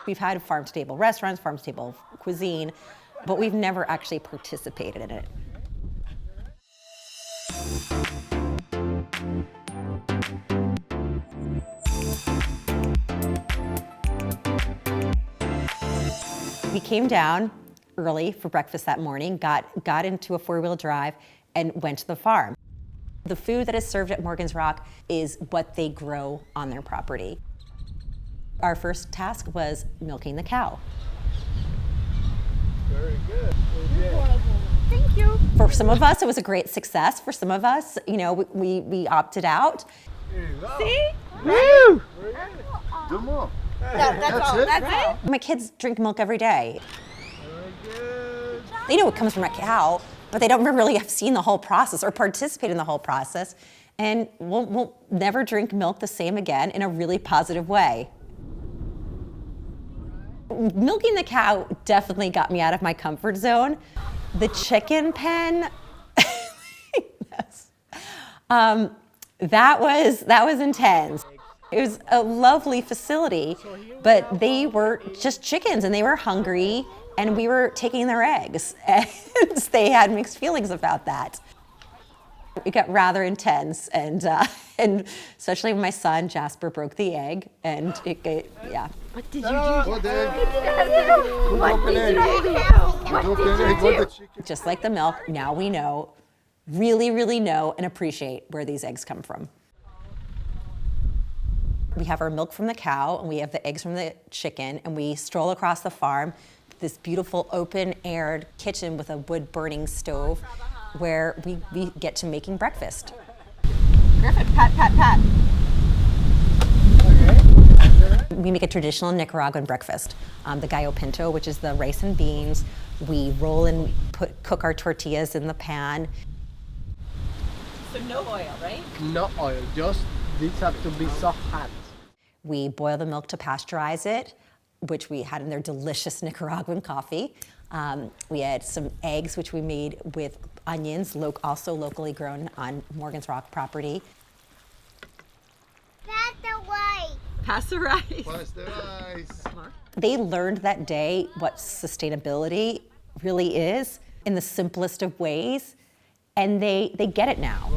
We've had farm-to-table restaurants, farm-to-table cuisine, but we've never actually participated in it. We came down early for breakfast that morning, got into a four-wheel drive, and went to the farm. The food that is served at Morgan's Rock is what they grow on their property. Our first task was milking the cow. Very good. Thank you. For some of us, it was a great success. For some of us, you know, we opted out. Here you go. See? Woo! Do more. That's all. it. That's all. My kids drink milk every day. Very good. They know it comes from a cow, but they don't really have seen the whole process or participate in the whole process. And we'll never drink milk the same again in a really positive way. Milking the cow definitely got me out of my comfort zone. The chicken pen, yes. That was intense. It was a lovely facility, but they were just chickens and they were hungry and we were taking their eggs and they had mixed feelings about that. It got rather intense and especially when my son Jasper broke the egg and yeah. What did you do? What did What did you do? Just like the milk, now we know, really know and appreciate where these eggs come from. We have our milk from the cow and we have the eggs from the chicken and we stroll across the farm, this beautiful open-aired kitchen with a wood-burning stove where we get to making breakfast. Griffin, pat, pat, pat. We make a traditional Nicaraguan breakfast. The gallo pinto, which is the rice and beans. We roll and cook our tortillas in the pan. So no oil, right? No oil, just these have to be soft hands. We boil the milk to pasteurize it, which we had in their delicious Nicaraguan coffee. We had some eggs, which we made with onions, also locally grown on Morgan's Rock property. That's the way. Pass the rice. Pass the rice. They learned that day what sustainability really is in the simplest of ways, and they get it now.